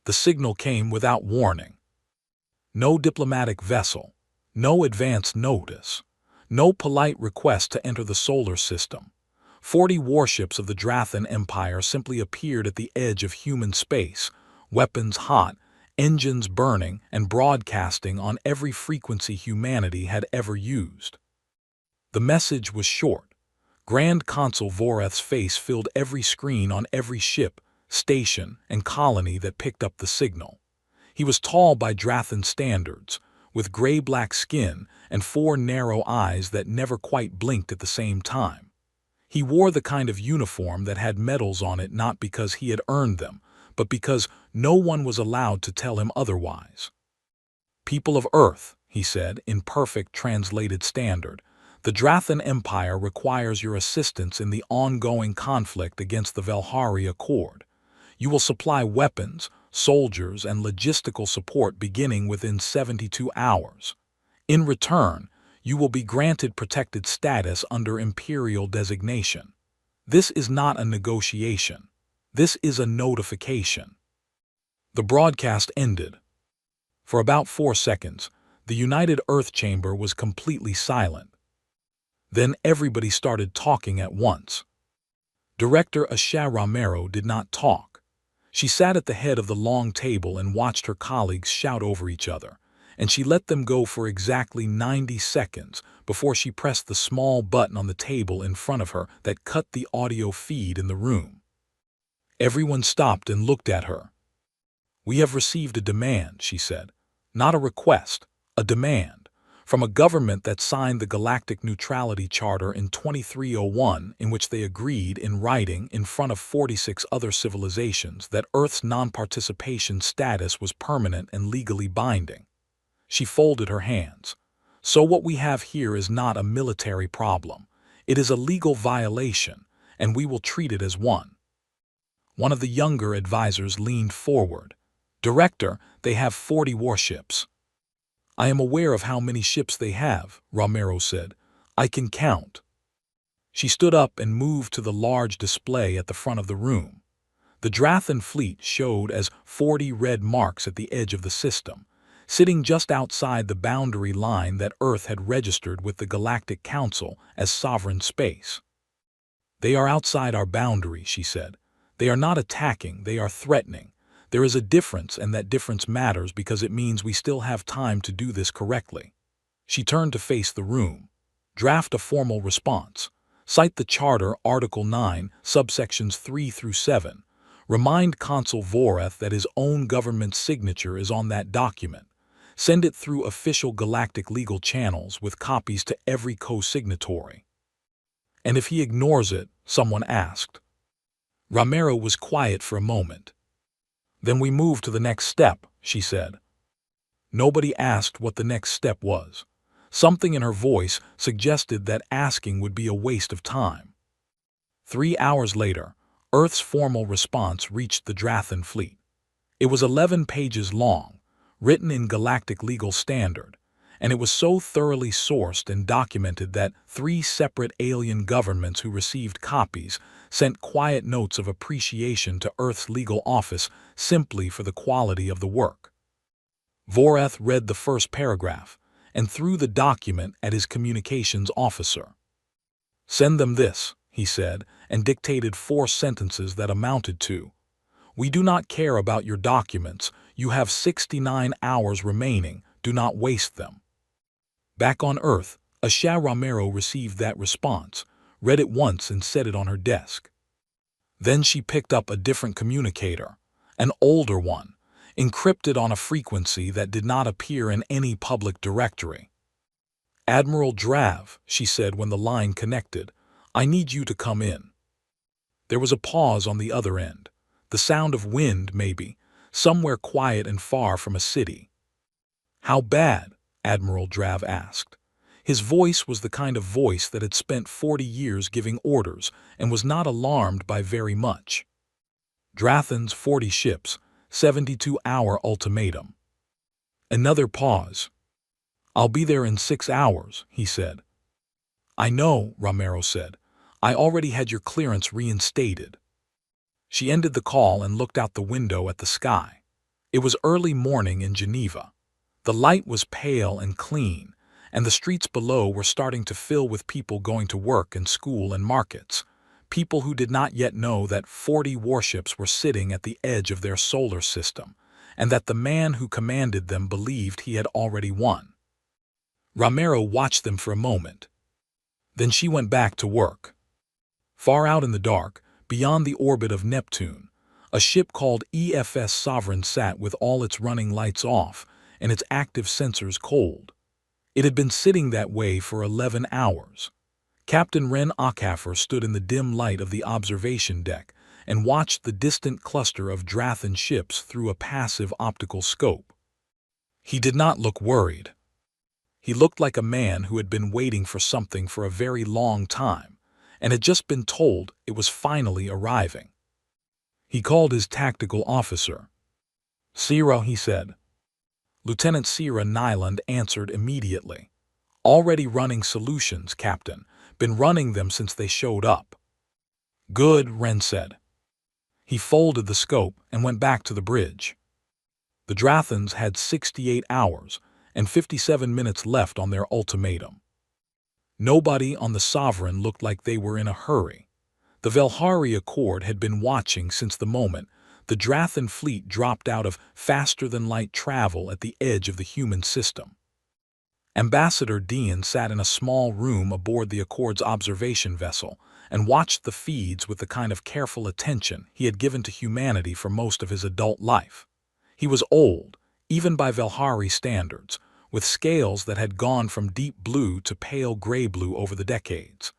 The signal came without warning. No diplomatic vessel, no advance notice, no polite request to enter the solar system. 40 warships of the Drathan Empire simply appeared at the edge of human space, weapons hot, engines burning, and broadcasting on every frequency humanity had ever used. The message was short. Grand Consul Voreth's face filled every screen on every ship, station, and colony that picked up the signal. He was tall by Drathan standards, with gray-black skin and 4 narrow eyes that never quite blinked at the same time. He wore the kind of uniform that had medals on it not because he had earned them, but because no one was allowed to tell him otherwise. "People of Earth," he said in perfect translated standard, "the Drathan Empire requires your assistance in the ongoing conflict against the Velhari Accord. You will supply weapons, soldiers, and logistical support beginning within 72 hours. In return, you will be granted protected status under Imperial designation. This is not a negotiation. This is a notification." The broadcast ended. For about 4 seconds, the United Earth Chamber was completely silent. Then everybody started talking at once. Director HFY Romero did not talk. She sat at the head of the long table and watched her colleagues shout over each other, and she let them go for exactly 90 seconds before she pressed the small button on the table in front of her that cut the audio feed in the room. Everyone stopped and looked at her. "We have received a demand," she said. "Not a request, a demand. From a government that signed the Galactic Neutrality Charter in 2301, in which they agreed in writing in front of 46 other civilizations that Earth's non-participation status was permanent and legally binding." She folded her hands. "So what we have here is not a military problem. It is a legal violation, and we will treat it as one." One of the younger advisors leaned forward. "Director, they have 40 warships." "I am aware of how many ships they have," Romero said. "I can count." She stood up and moved to the large display at the front of the room. The Drathan fleet showed as 40 red marks at the edge of the system, sitting just outside the boundary line that Earth had registered with the Galactic Council as sovereign space. "They are outside our boundary," she said. "They are not attacking, they are threatening. There is a difference, and that difference matters because it means we still have time to do this correctly." She turned to face the room. "Draft a formal response. Cite the Charter, Article 9, subsections 3 through 7. Remind Consul Voreth that his own government's signature is on that document. Send it through official galactic legal channels with copies to every co-signatory." "And if he ignores it?" someone asked. Romero was quiet for a moment. "Then we move to the next step," she said. Nobody asked what the next step was. Something in her voice suggested that asking would be a waste of time. 3 hours later, Earth's formal response reached the Drathan fleet. It was 11 pages long, written in galactic legal standard, and it was so thoroughly sourced and documented that 3 separate alien governments who received copies sent quiet notes of appreciation to Earth's legal office simply for the quality of the work. Voreth read the first paragraph and threw the document at his communications officer. "Send them this," he said, and dictated 4 sentences that amounted to, "We do not care about your documents. You have 69 hours remaining. Do not waste them." Back on Earth, HFY Romero received that response, read it once and set it on her desk. Then she picked up a different communicator, an older one, encrypted on a frequency that did not appear in any public directory. "Admiral Drav," she said when the line connected, "I need you to come in." There was a pause on the other end, the sound of wind maybe, somewhere quiet and far from a city. "How bad?" Admiral Drav asked. His voice was the kind of voice that had spent 40 years giving orders and was not alarmed by very much. "Drathan's 40 ships, 72-hour ultimatum." Another pause. "I'll be there in 6 hours, he said. "I know," Romero said. "I already had your clearance reinstated." She ended the call and looked out the window at the sky. It was early morning in Geneva. The light was pale and clean, and the streets below were starting to fill with people going to work and school and markets, people who did not yet know that 40 warships were sitting at the edge of their solar system, and that the man who commanded them believed he had already won. Romero watched them for a moment. Then she went back to work. Far out in the dark, beyond the orbit of Neptune, a ship called HFY Sovereign sat with all its running lights off and its active sensors cold. It had been sitting that way for 11 hours. Captain Ren Akaffer stood in the dim light of the observation deck and watched the distant cluster of Drathan ships through a passive optical scope. He did not look worried. He looked like a man who had been waiting for something for a very long time and had just been told it was finally arriving. He called his tactical officer. "Sira," he said. Lieutenant Sira Nyland answered immediately. "Already running solutions, Captain. Been running them since they showed up." "Good," Wren said. He folded the scope and went back to the bridge. The Drathans had 68 hours and 57 minutes left on their ultimatum. Nobody on the Sovereign looked like they were in a hurry. The Velhari Accord had been watching since the moment the Drathan fleet dropped out of faster-than-light travel at the edge of the human system. Ambassador Dean sat in a small room aboard the Accord's observation vessel and watched the feeds with the kind of careful attention he had given to humanity for most of his adult life. He was old, even by Velhari standards, with scales that had gone from deep blue to pale gray blue over the decades.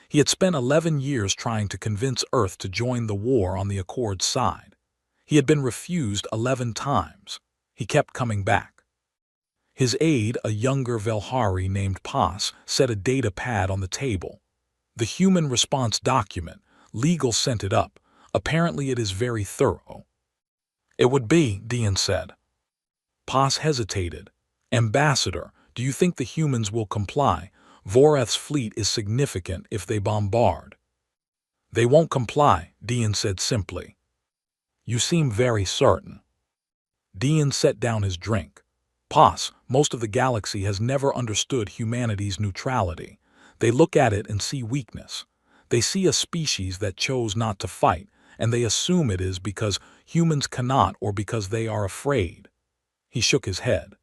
He had spent 11 years trying to convince Earth to join the war on the Accord's side. He had been refused 11 times. He kept coming back. His aide, a younger Velhari named Pas, set a data pad on the table. The human response document, legal sent it up. Apparently it is very thorough. "It would be," Dean said. Pas hesitated. "Ambassador, do you think the humans will comply? Voreth's fleet is significant if they bombard." "They won't comply," Dean said simply. "You seem very certain." Dean set down his drink. "Pas, most of the galaxy has never understood humanity's neutrality. They look at it and see weakness. They see a species that chose not to fight, and they assume it is because humans cannot or because they are afraid." He shook his head.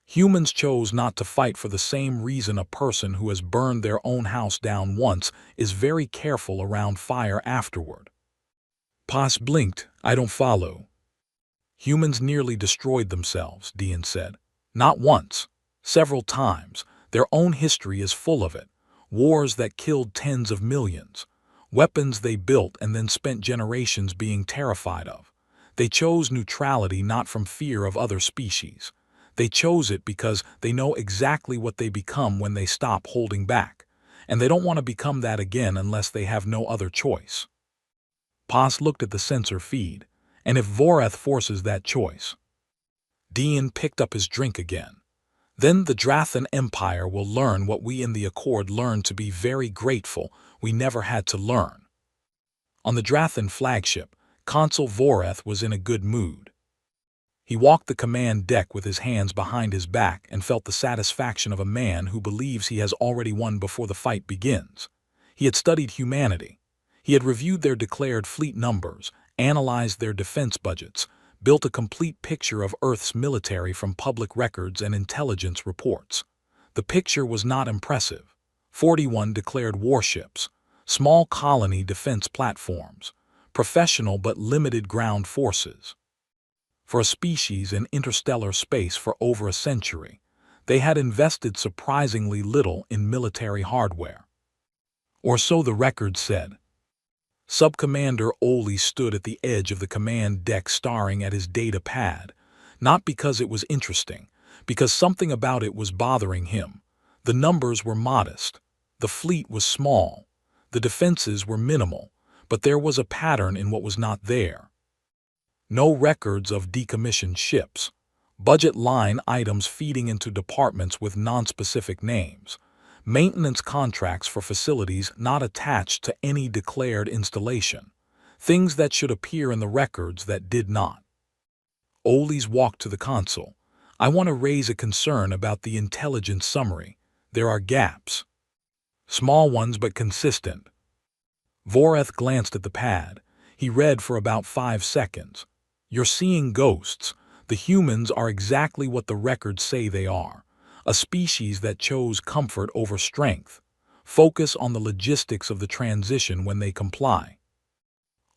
"Humans chose not to fight for the same reason a person who has burned their own house down once is very careful around fire afterward." Pas blinked. "I don't follow." "Humans nearly destroyed themselves," Dean said. "Not once. Several times. Their own history is full of it. Wars that killed tens of millions. Weapons they built and then spent generations being terrified of. They chose neutrality not from fear of other species. They chose it because they know exactly what they become when they stop holding back, and they don't want to become that again unless they have no other choice." Pas looked at the sensor feed. "And if Voreth forces that choice?" Dean picked up his drink again. "Then the Drathan Empire will learn what we in the Accord learned to be very grateful we never had to learn." On the Drathan flagship, Consul Voreth was in a good mood. He walked the command deck with his hands behind his back and felt the satisfaction of a man who believes he has already won before the fight begins. He had studied humanity. He had reviewed their declared fleet numbers, analyzed their defense budgets, built a complete picture of Earth's military from public records and intelligence reports. The picture was not impressive. 41 declared warships, small colony defense platforms, professional but limited ground forces. For a species in interstellar space for over a century, they had invested surprisingly little in military hardware. Or so the record said. Subcommander Oli stood at the edge of the command deck staring at his data pad, not because it was interesting, because something about it was bothering him. The numbers were modest. The fleet was small. The defenses were minimal, but there was a pattern in what was not there. No records of decommissioned ships, budget line items feeding into departments with nonspecific names, maintenance contracts for facilities not attached to any declared installation, things that should appear in the records that did not. Oles walked to the console. I want to raise a concern about the intelligence summary. There are gaps. Small ones but consistent. Voreth glanced at the pad. He read for about 5 seconds. You're seeing ghosts. The humans are exactly what the records say they are. A species that chose comfort over strength. Focus on the logistics of the transition when they comply.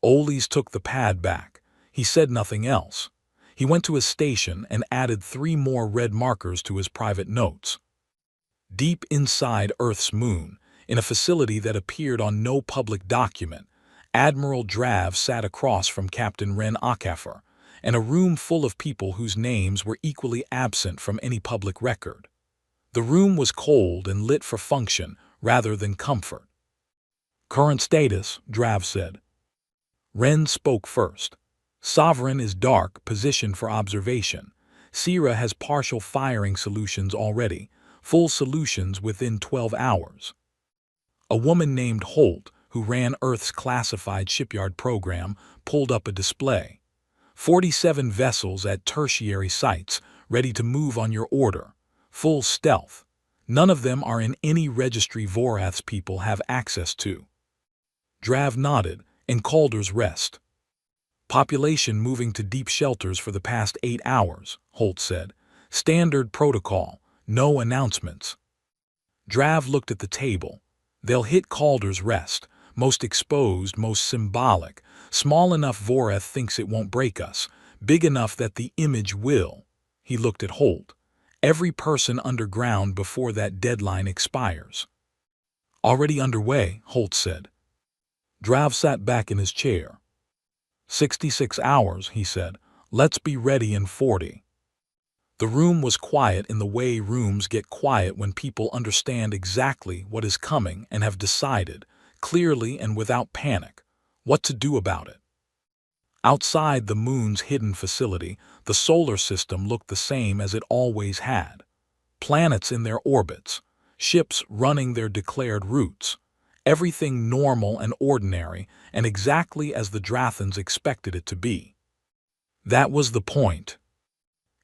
Oles took the pad back. He said nothing else. He went to his station and added 3 more red markers to his private notes. Deep inside Earth's moon, in a facility that appeared on no public document, Admiral Drav sat across from Captain Ren Akafer, and a room full of people whose names were equally absent from any public record. The room was cold and lit for function rather than comfort. Current status, Drav said. Ren spoke first. Sovereign is dark, positioned for observation. Sierra has partial firing solutions already, full solutions within 12 hours. A woman named Holt, who ran Earth's classified shipyard program, pulled up a display. 47 vessels at tertiary sites, ready to move on your order. Full stealth. None of them are in any registry Voreth's people have access to. Drav nodded, and Calder's Rest. Population moving to deep shelters for the past 8 hours, Holt said. Standard protocol, no announcements. Drav looked at the table. They'll hit Calder's Rest, most exposed, most symbolic, small enough Voreth thinks it won't break us, big enough that the image will. He looked at Holt. Every person underground before that deadline expires. Already underway, Holt said. Drav sat back in his chair. 66 hours, he said. Let's be ready in 40. The room was quiet in the way rooms get quiet when people understand exactly what is coming and have decided, clearly and without panic, what to do about it. Outside the moon's hidden facility, the solar system looked the same as it always had. Planets in their orbits, ships running their declared routes, everything normal and ordinary and exactly as the Drathans expected it to be. That was the point.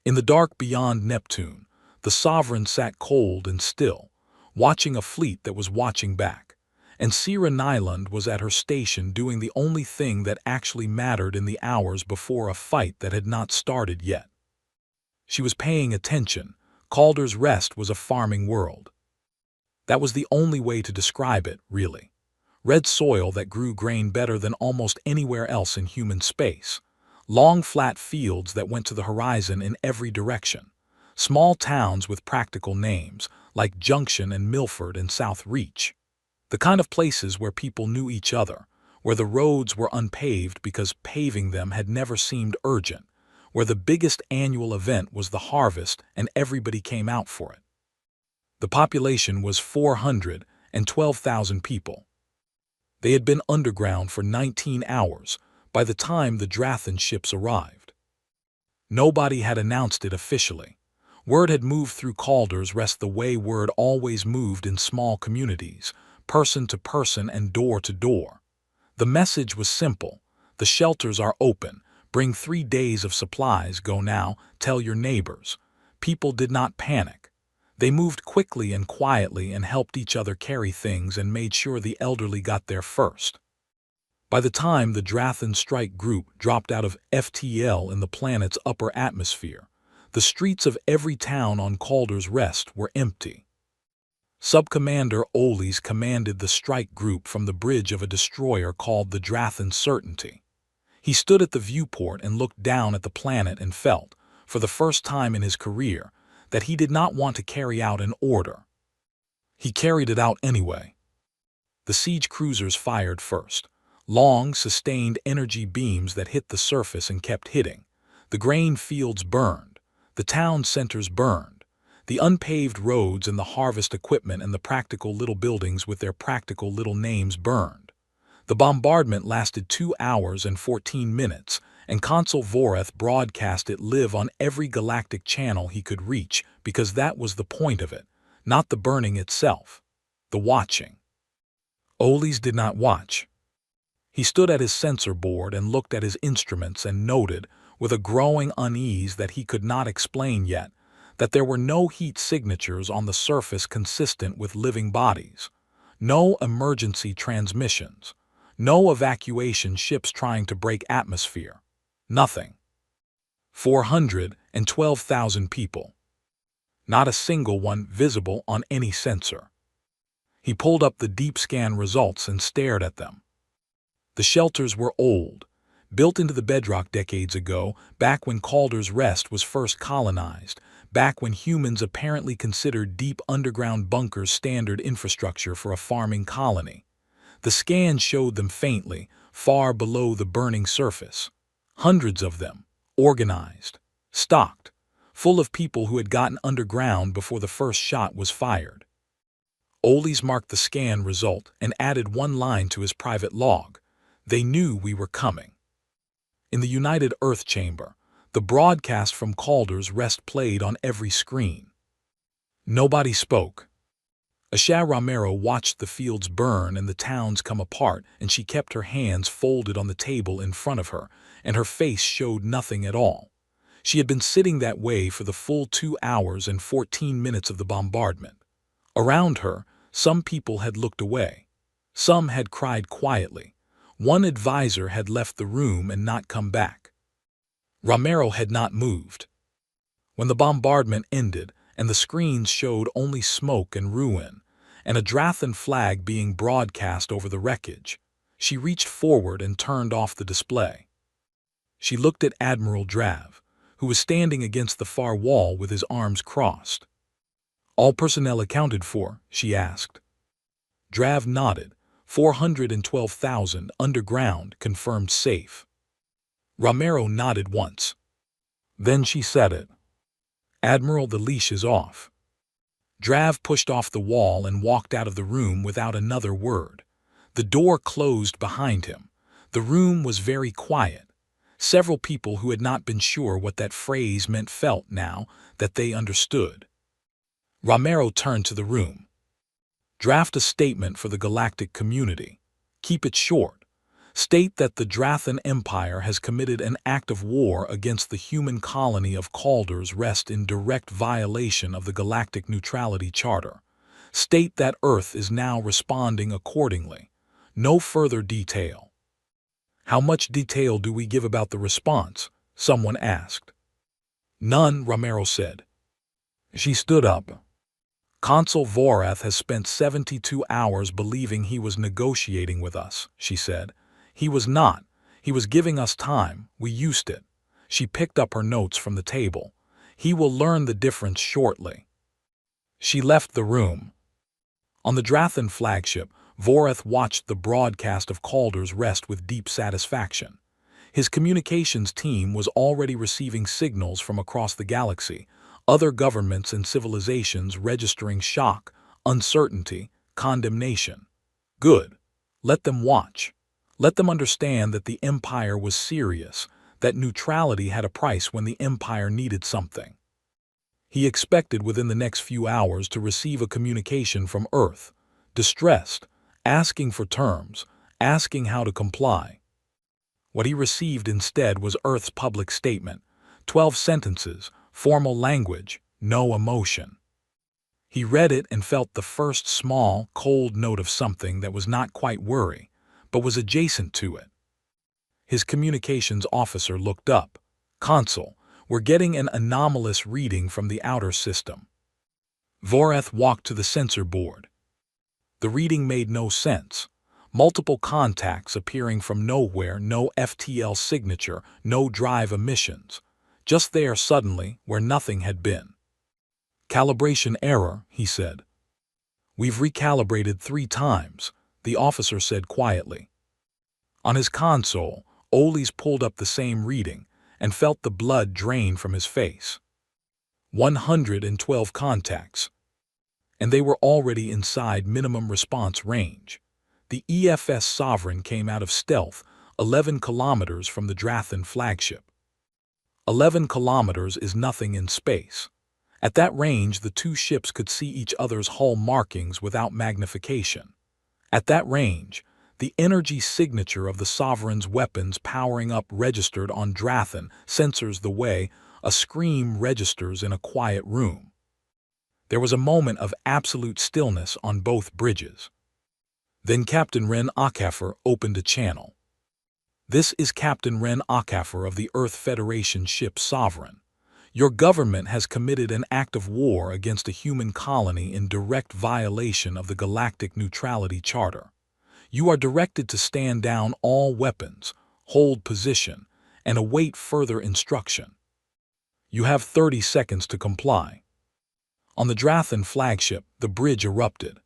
In the dark beyond Neptune, the Sovereign sat cold and still, watching a fleet that was watching back, and Sierra Nyland was at her station doing the only thing that actually mattered in the hours before a fight that had not started yet. She was paying attention. Calder's Rest was a farming world. That was the only way to describe it, really. Red soil that grew grain better than almost anywhere else in human space. Long flat fields that went to the horizon in every direction. Small towns with practical names, like Junction and Milford and South Reach. The kind of places where people knew each other, where the roads were unpaved because paving them had never seemed urgent, where the biggest annual event was the harvest and everybody came out for it. The population was 412,000 people. They had been underground for 19 hours by the time the Drathan ships arrived. Nobody had announced it officially. Word had moved through Calder's Rest the way word always moved in small communities, person to person and door to door. The message was simple. The shelters are open. Bring 3 days of supplies, go now, tell your neighbors. People did not panic. They moved quickly and quietly and helped each other carry things and made sure the elderly got there first. By the time the Drathan strike group dropped out of FTL in the planet's upper atmosphere, the streets of every town on Calder's Rest were empty. Subcommander Oles commanded the strike group from the bridge of a destroyer called the Drathan Certainty. He stood at the viewport and looked down at the planet and felt, for the first time in his career, that he did not want to carry out an order. He carried it out anyway. The siege cruisers fired first. Long, sustained energy beams that hit the surface and kept hitting. The grain fields burned. The town centers burned. The unpaved roads and the harvest equipment and the practical little buildings with their practical little names burned. The bombardment lasted 2 hours and 14 minutes, and Consul Voreth broadcast it live on every galactic channel he could reach because that was the point of it, not the burning itself, the watching. Oles did not watch. He stood at his sensor board and looked at his instruments and noted, with a growing unease that he could not explain yet, that there were no heat signatures on the surface consistent with living bodies, no emergency transmissions, no evacuation ships trying to break atmosphere. Nothing. 412,000 people. Not a single one visible on any sensor. He pulled up the deep scan results and stared at them. The shelters were old, built into the bedrock decades ago, back when Calder's Rest was first colonized, back when humans apparently considered deep underground bunkers standard infrastructure for a farming colony. The scans showed them faintly, far below the burning surface. Hundreds of them, organized, stocked, full of people who had gotten underground before the first shot was fired. Oles marked the scan result and added one line to his private log. They knew we were coming. In the United Earth Chamber, the broadcast from Calder's Rest played on every screen. Nobody spoke. Asha Romero watched the fields burn and the towns come apart, and she kept her hands folded on the table in front of her, and her face showed nothing at all. She had been sitting that way for the full 2 hours and 14 minutes of the bombardment. Around her, some people had looked away. Some had cried quietly. One advisor had left the room and not come back. Romero had not moved. When the bombardment ended and the screens showed only smoke and ruin, and a Drathan flag being broadcast over the wreckage, she reached forward and turned off the display. She looked at Admiral Drav, who was standing against the far wall with his arms crossed. "All personnel accounted for?" she asked. Drav nodded. 412,000 underground confirmed safe. Romero nodded once. Then she said it. "Admiral, the leash is off." Drav pushed off the wall and walked out of the room without another word. The door closed behind him. The room was very quiet. Several people who had not been sure what that phrase meant felt now that they understood. Romero turned to the room. "Draft a statement for the galactic community. Keep it short. State that the Drathan Empire has committed an act of war against the human colony of Calder's Rest in direct violation of the Galactic Neutrality Charter. State that Earth is now responding accordingly. No further detail." "How much detail do we give about the response?" someone asked. "None," Romero said. She stood up. "Consul Vorath has spent 72 hours believing he was negotiating with us," she said. "He was not. He was giving us time. We used it." She picked up her notes from the table. "He will learn the difference shortly." She left the room. On the Drathan flagship, Vorath watched the broadcast of Calder's Rest with deep satisfaction. His communications team was already receiving signals from across the galaxy, other governments and civilizations registering shock, uncertainty, condemnation. Good. Let them watch. Let them understand that the Empire was serious, that neutrality had a price when the Empire needed something. He expected within the next few hours to receive a communication from Earth, distressed, asking for terms, asking how to comply. What he received instead was Earth's public statement, 12 sentences, formal language, no emotion. He read it and felt the first small, cold note of something that was not quite worry, but was adjacent to it. His communications officer looked up. "Consul, we're getting an anomalous reading from the outer system." Vorath walked to the sensor board. The reading made no sense. Multiple contacts appearing from nowhere, no FTL signature, no drive emissions. Just there suddenly, where nothing had been. "Calibration error," he said. "We've recalibrated 3 times, the officer said quietly. On his console, Oles pulled up the same reading and felt the blood drain from his face. 112 contacts. And they were already inside minimum response range. The EFS Sovereign came out of stealth 11 kilometers from the Drathan flagship. 11 kilometers is nothing in space. At that range, the 2 ships could see each other's hull markings without magnification. At that range, The energy signature of the Sovereign's weapons powering up registered on Drathan sensors the way a scream registers in a quiet room. There was a moment of absolute stillness on both bridges. Then Captain Ren Akafer opened a channel. "This is Captain Ren Akafer of the Earth Federation ship Sovereign. Your government has committed an act of war against a human colony in direct violation of the Galactic Neutrality Charter. You are directed to stand down all weapons, hold position, and await further instruction. You have 30 seconds to comply." On the Drathan flagship, the bridge erupted.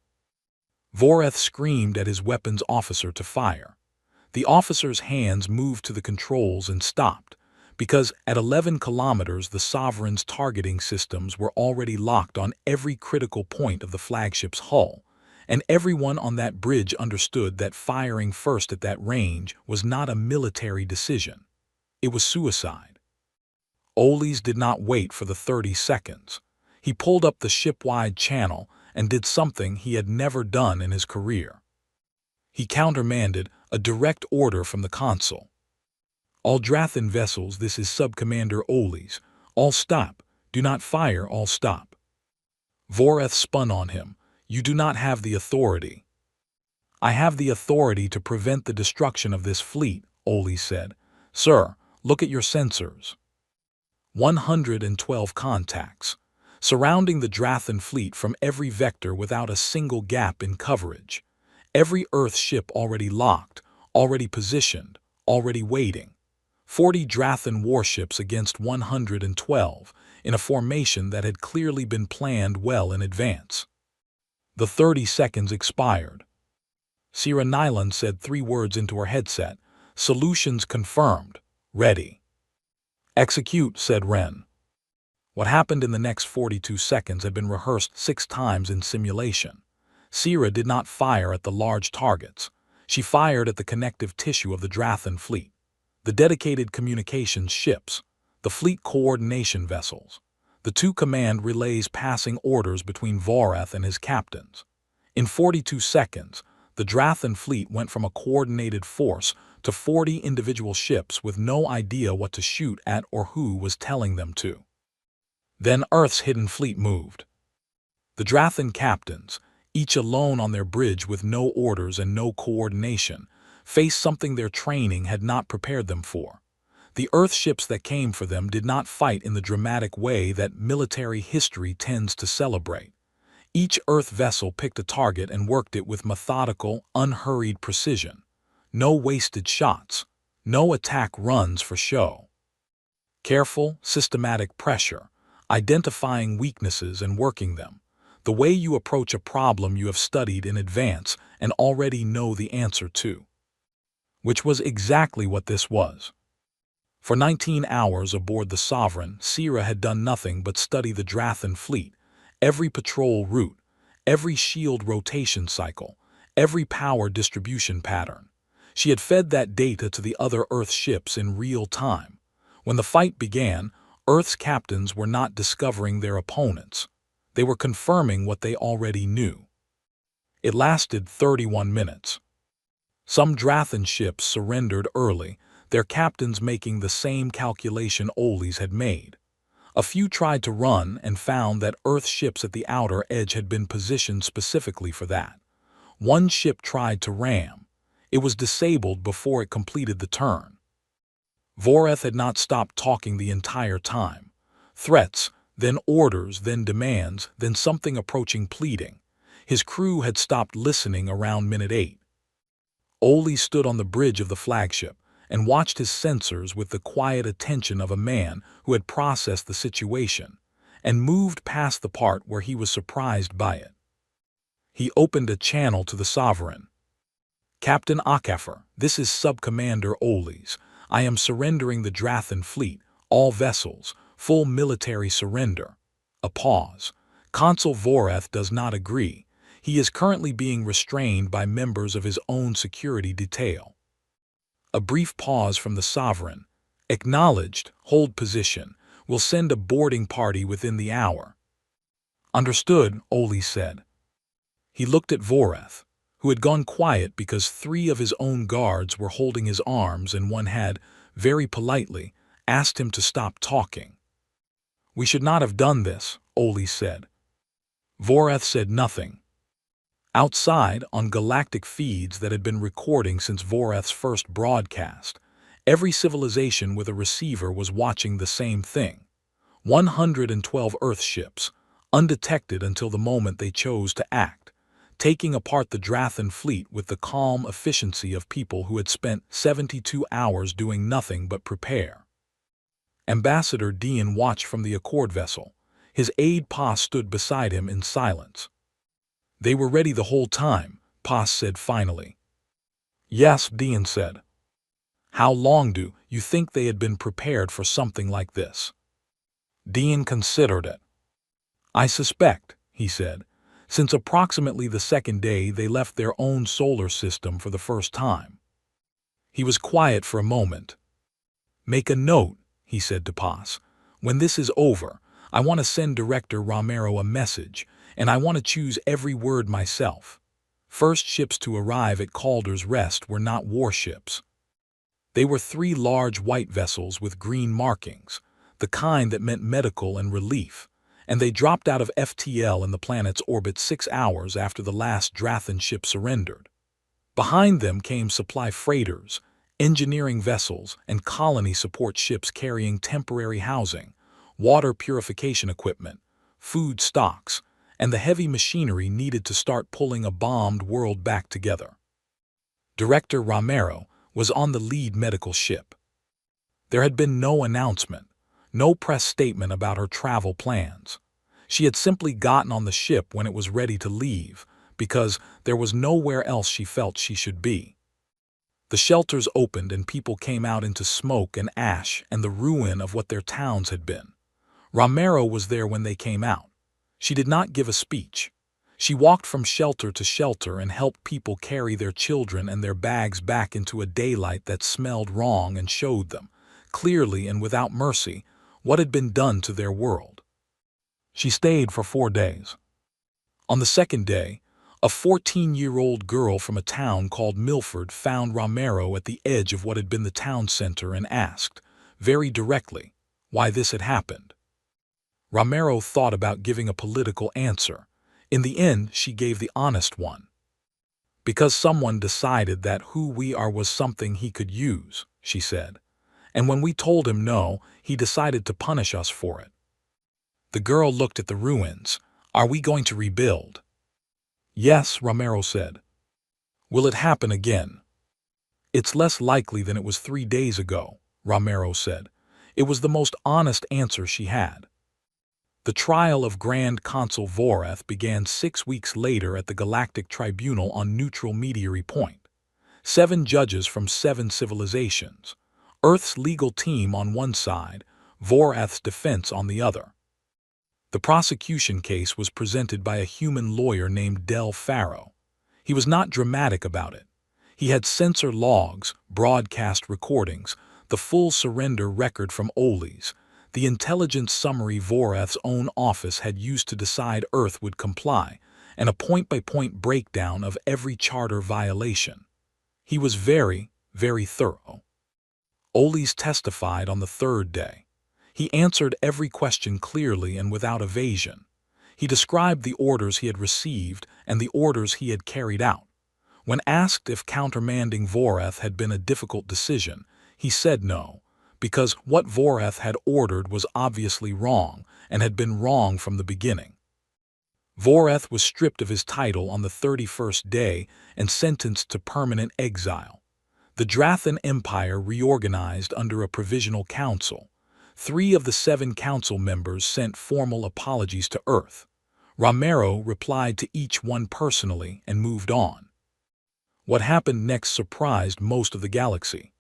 Voreth screamed at his weapons officer to fire. The officer's hands moved to the controls and stopped, because at 11 kilometers the Sovereign's targeting systems were already locked on every critical point of the flagship's hull, and everyone on that bridge understood that firing first at that range was not a military decision. It was suicide. Oles did not wait for the 30 seconds. He pulled up the ship-wide channel and did something he had never done in his career. He countermanded a direct order from the console. "All Drathan vessels, this is Subcommander Oles. All stop. Do not fire, all stop." Voreth spun on him. "You do not have the authority." "I have the authority to prevent the destruction of this fleet," Oles said. "Sir, look at your sensors." 112 contacts, surrounding the Drathan fleet from every vector without a single gap in coverage. Every Earth ship already locked, already positioned, already waiting. 40 Drathan warships against 112, in a formation that had clearly been planned well in advance. The 30 seconds expired. Sierra Nyland said 3 words into her headset. "Solutions confirmed. Ready." "Execute," said Ren. What happened in the next 42 seconds had been rehearsed 6 times in simulation. Sierra did not fire at the large targets. She fired at the connective tissue of the Drathan fleet, the dedicated communications ships, the fleet coordination vessels, the 2 command relays passing orders between Voreth and his captains. In 42 seconds, the Drathan fleet went from a coordinated force to 40 individual ships with no idea what to shoot at or who was telling them to. Then Earth's hidden fleet moved. The Drathan captains, each alone on their bridge with no orders and no coordination, faced something their training had not prepared them for. The Earth ships that came for them did not fight in the dramatic way that military history tends to celebrate. Each Earth vessel picked a target and worked it with methodical, unhurried precision. No wasted shots, no attack runs for show. Careful, systematic pressure, identifying weaknesses and working them, the way you approach a problem you have studied in advance and already know the answer to. Which was exactly what this was. For 19 hours aboard the Sovereign, Sierra had done nothing but study the Drathan fleet, every patrol route, every shield rotation cycle, every power distribution pattern. She had fed that data to the other Earth ships in real time. When the fight began, Earth's captains were not discovering their opponents. They were confirming what they already knew. It lasted 31 minutes. Some Drathan ships surrendered early, their captains making the same calculation Oles had made. A few tried to run and found that Earth ships at the outer edge had been positioned specifically for that. One ship tried to ram. It was disabled before it completed the turn. Voreth had not stopped talking the entire time. Threats, then orders, then demands, then something approaching pleading. His crew had stopped listening around minute 8. Oles stood on the bridge of the flagship and watched his sensors with the quiet attention of a man who had processed the situation and moved past the part where he was surprised by it. He opened a channel to the Sovereign. "Captain Akafer, this is Subcommander Oles. I am surrendering the Drathan fleet, all vessels, full military surrender." A pause. "Consul Voreth does not agree. He is currently being restrained by members of his own security detail." A brief pause from the Sovereign. "Acknowledged. Hold position. We'll send a boarding party within the hour." "Understood," Oles said. He looked at Voreth. who had gone quiet because 3 of his own guards were holding his arms and one had, very politely, asked him to stop talking. "We should not have done this," Oli said. Voreth said nothing. Outside, on galactic feeds that had been recording since Voreth's first broadcast, every civilization with a receiver was watching the same thing. 112 Earth ships, undetected until the moment they chose to act, taking apart the Drathan fleet with the calm efficiency of people who had spent 72 hours doing nothing but prepare. Ambassador Dean watched from the Accord vessel. His aide Paz stood beside him in silence. "They were ready the whole time," Paz said finally. "Yes," Dean said. "How long do you think they had been prepared for something like this?" Dean considered it. "I suspect," he said, "since approximately the second day they left their own solar system for the first time." He was quiet for a moment. "Make a note," he said to Paz. "When this is over, I want to send Director Romero a message, and I want to choose every word myself. First ships to arrive at Calder's Rest were not warships. They were 3 large white vessels with green markings, the kind that meant medical and relief, and they dropped out of FTL in the planet's orbit 6 hours after the last Drathan ship surrendered. Behind them came supply freighters, engineering vessels, and colony support ships carrying temporary housing, water purification equipment, food stocks, and the heavy machinery needed to start pulling a bombed world back together. Director Romero was on the lead medical ship. There had been no announcement, no press statement about her travel plans. She had simply gotten on the ship when it was ready to leave, because there was nowhere else she felt she should be. The shelters opened and people came out into smoke and ash and the ruin of what their towns had been. Romero was there when they came out. She did not give a speech. She walked from shelter to shelter and helped people carry their children and their bags back into a daylight that smelled wrong and showed them, clearly and without mercy, what had been done to their world. She stayed for 4 days. On the second day, a 14-year-old girl from a town called Milford found Romero at the edge of what had been the town center and asked, very directly, why this had happened. Romero thought about giving a political answer. In the end, she gave the honest one. "Because someone decided that who we are was something he could use," she said. "And when we told him no, he decided to punish us for it." The girl looked at the ruins. "Are we going to rebuild?" "Yes," Romero said. "Will it happen again?" "It's less likely than it was 3 days ago," Romero said. It was the most honest answer she had. The trial of Grand Consul Voreth began 6 weeks later at the Galactic Tribunal on neutral Meteori Point. 7 judges from 7 civilizations. Earth's legal team on one side, Voreth's defense on the other. The prosecution case was presented by a human lawyer named Del Faro. He was not dramatic about it. He had sensor logs, broadcast recordings, the full surrender record from Oli's, the intelligence summary Voreth's own office had used to decide Earth would comply, and a point-by-point breakdown of every charter violation. He was very, very thorough. Oli's testified on the 3rd day. He answered every question clearly and without evasion. He described the orders he had received and the orders he had carried out. When asked if countermanding Voreth had been a difficult decision, he said no, because what Voreth had ordered was obviously wrong and had been wrong from the beginning. Voreth was stripped of his title on the 31st day and sentenced to permanent exile. The Drathan Empire reorganized under a provisional council. 3 of the 7 council members sent formal apologies to Earth. Romero replied to each one personally and moved on. What happened next surprised most of the galaxy.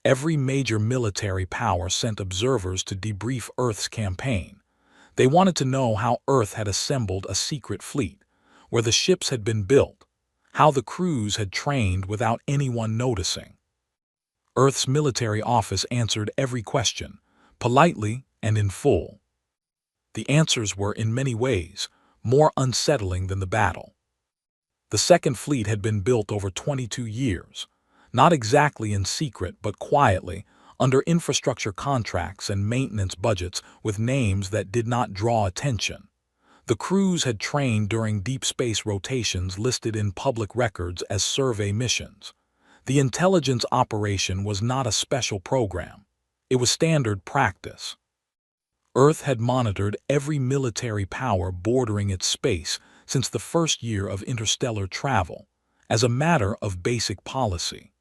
Every major military power sent observers to debrief Earth's campaign. They wanted to know how Earth had assembled a secret fleet, where the ships had been built, how the crews had trained without anyone noticing. Earth's military office answered every question, politely and in full. The answers were, in many ways, more unsettling than the battle. The Second Fleet had been built over 22 years, not exactly in secret but quietly, under infrastructure contracts and maintenance budgets with names that did not draw attention. The crews had trained during deep space rotations listed in public records as survey missions. The intelligence operation was not a special program. It was standard practice. Earth had monitored every military power bordering its space since the first year of interstellar travel, as a matter of basic policy.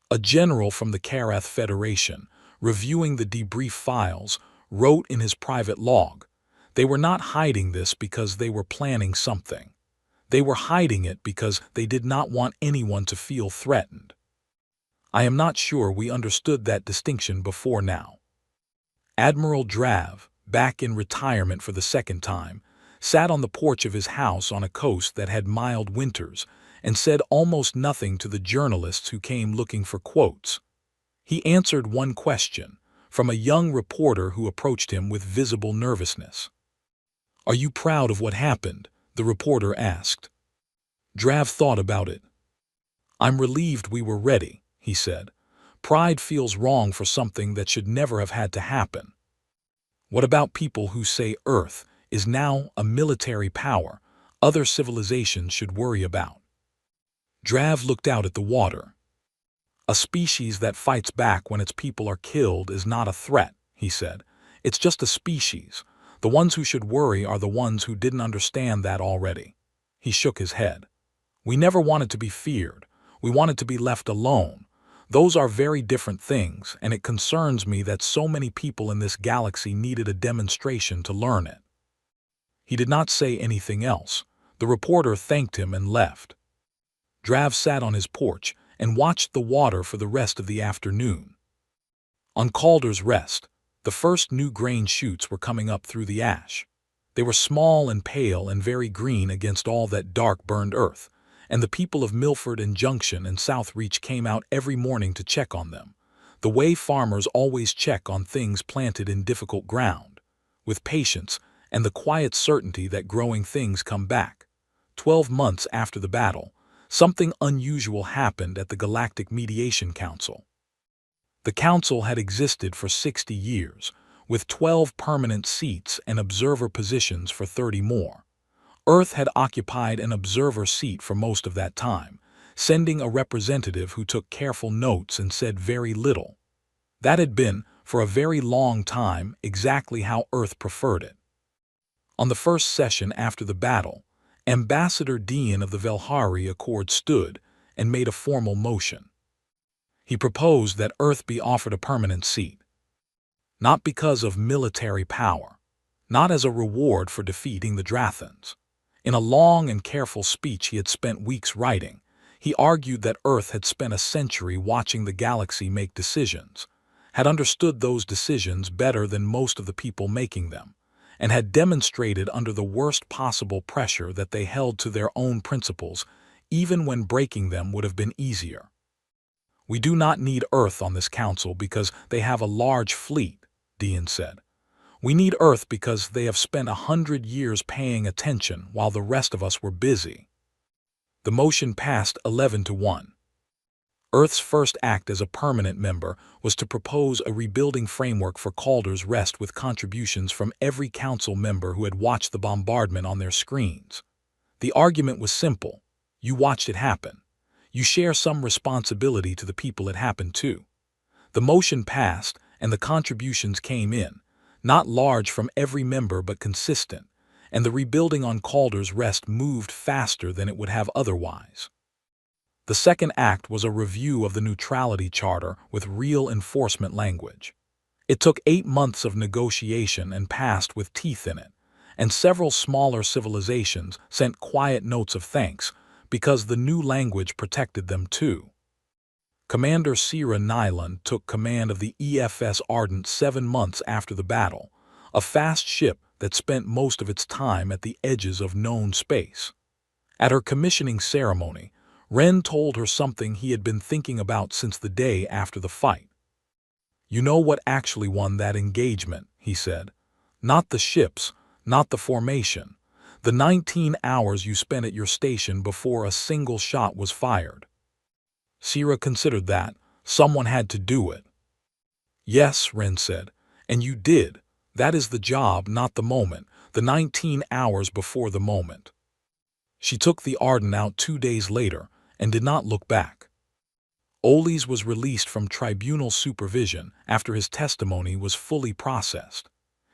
A general from the Karath Federation, reviewing the debrief files, wrote in his private log, "They were not hiding this because they were planning something. They were hiding it because they did not want anyone to feel threatened." I am not sure we understood that distinction before now. Admiral Drav, back in retirement for the second time, sat on the porch of his house on a coast that had mild winters and said almost nothing to the journalists who came looking for quotes. He answered one question from a young reporter who approached him with visible nervousness. "Are you proud of what happened?" the reporter asked. Drav thought about it. "I'm relieved we were ready," he said. "Pride feels wrong for something that should never have had to happen." "What about people who say Earth is now a military power other civilizations should worry about?" Drav looked out at the water. "A species that fights back when its people are killed is not a threat," he said. "It's just a species. The ones who should worry are the ones who didn't understand that already." He shook his head. "We never wanted to be feared. We wanted to be left alone. Those are very different things, and it concerns me that so many people in this galaxy needed a demonstration to learn it." He did not say anything else. The reporter thanked him and left. Drav sat on his porch and watched the water for the rest of the afternoon. On Calder's Rest, the first new grain shoots were coming up through the ash. They were small and pale and very green against all that dark burned earth, and the people of Milford and Junction and South Reach came out every morning to check on them, the way farmers always check on things planted in difficult ground, with patience and the quiet certainty that growing things come back. 12 months after the battle, something unusual happened at the Galactic Mediation Council. The council had existed for 60 years, with 12 permanent seats and observer positions for 30 more. Earth had occupied an observer seat for most of that time, sending a representative who took careful notes and said very little. That had been, for a very long time, exactly how Earth preferred it. On the first session after the battle, Ambassador Dean of the Velhari Accord stood and made a formal motion. He proposed that Earth be offered a permanent seat. Not because of military power, not as a reward for defeating the Drathans. In a long and careful speech he had spent weeks writing, he argued that Earth had spent a century watching the galaxy make decisions, had understood those decisions better than most of the people making them, and had demonstrated under the worst possible pressure that they held to their own principles, even when breaking them would have been easier. "We do not need Earth on this council because they have a large fleet," Dean said. "We need Earth because they have spent 100 years paying attention while the rest of us were busy." The motion passed 11-1. Earth's first act as a permanent member was to propose a rebuilding framework for Calder's Rest with contributions from every council member who had watched the bombardment on their screens. The argument was simple. You watched it happen. You share some responsibility to the people it happened to. The motion passed, and the contributions came in, not large from every member but consistent, and the rebuilding on Calder's Rest moved faster than it would have otherwise. The second act was a review of the Neutrality Charter with real enforcement language. It took 8 months of negotiation and passed with teeth in it, and several smaller civilizations sent quiet notes of thanks because the new language protected them too. Commander Sierra Nyland took command of the EFS Ardent 7 months after the battle, a fast ship that spent most of its time at the edges of known space. At her commissioning ceremony, Wren told her something he had been thinking about since the day after the fight. "You know what actually won that engagement," he said. "Not the ships, not the formation. The 19 hours you spent at your station before a single shot was fired. Sierra considered that. Someone had to do it. Yes, Ren said, and you did. That is the job, not the moment, the 19 hours before the moment. She took the Arden out 2 days later and did not look back. Oles was released from tribunal supervision after his testimony was fully processed.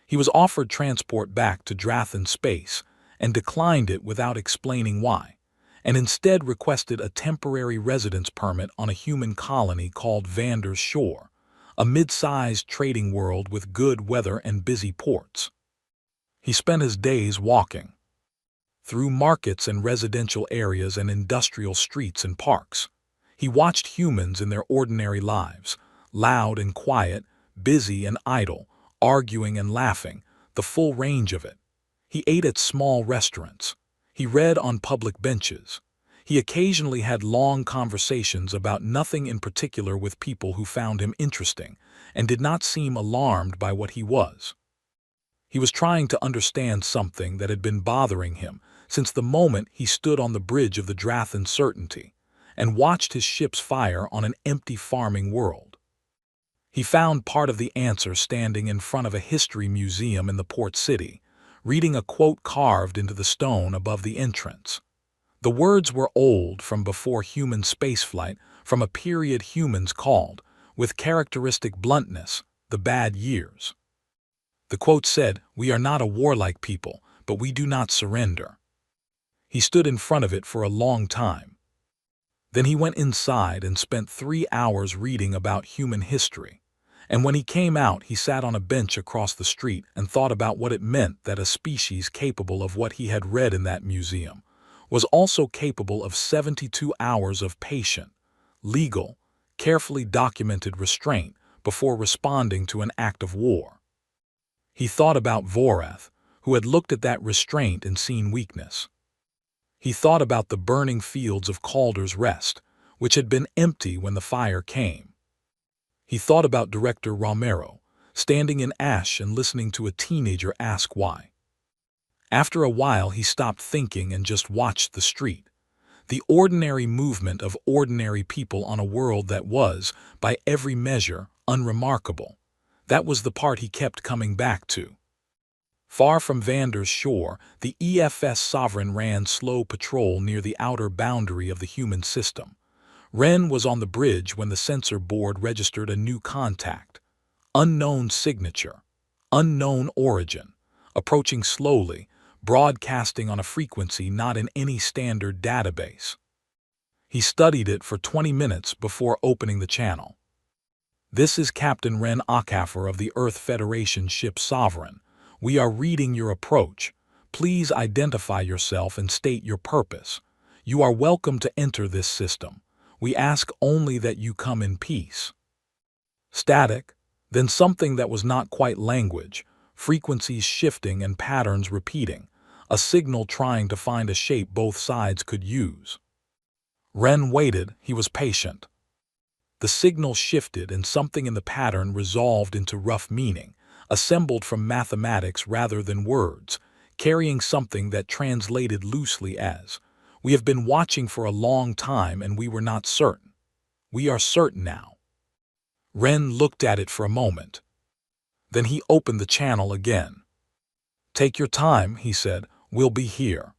He was offered transport back to Drathan space and declined it without explaining why, and instead requested a temporary residence permit on a human colony called Vander's Shore, a mid-sized trading world with good weather and busy ports. He spent his days walking through markets and residential areas and industrial streets and parks. He watched humans in their ordinary lives, loud and quiet, busy and idle, arguing and laughing, the full range of it. He ate at small restaurants. He read on public benches. He occasionally had long conversations about nothing in particular with people who found him interesting and did not seem alarmed by what he was. He was trying to understand something that had been bothering him since the moment he stood on the bridge of the Drathan Certainty and watched his ships fire on an empty farming world. He found part of the answer standing in front of a history museum in the port city, reading a quote carved into the stone above the entrance. The words were old from before human spaceflight, from a period humans called, with characteristic bluntness, the bad years. The quote said, "We are not a warlike people, but we do not surrender." He stood in front of it for a long time. Then he went inside and spent 3 hours reading about human history. And when he came out, he sat on a bench across the street and thought about what it meant that a species capable of what he had read in that museum was also capable of 72 hours of patient, legal, carefully documented restraint before responding to an act of war. He thought about Vorath, who had looked at that restraint and seen weakness. He thought about the burning fields of Calder's Rest, which had been empty when the fire came. He thought about Director Romero, standing in ash and listening to a teenager ask why. After a while, he stopped thinking and just watched the street, the ordinary movement of ordinary people on a world that was, by every measure, unremarkable. That was the part he kept coming back to. Far from Vander's Shore, the EFS Sovereign ran slow patrol near the outer boundary of the human system. Ren was on the bridge when the sensor board registered a new contact. Unknown signature, unknown origin, approaching slowly, broadcasting on a frequency not in any standard database. He studied it for 20 minutes before opening the channel. "This is Captain Ren Akaffer of the Earth Federation ship Sovereign. We are reading your approach. Please identify yourself and state your purpose. You are welcome to enter this system. We ask only that you come in peace." Static, then something that was not quite language, frequencies shifting and patterns repeating, a signal trying to find a shape both sides could use. Ren waited. He was patient. The signal shifted and something in the pattern resolved into rough meaning, assembled from mathematics rather than words, carrying something that translated loosely as, "We have been watching for a long time and we were not certain. We are certain now." Ren looked at it for a moment. Then he opened the channel again. "Take your time," he said. "We'll be here."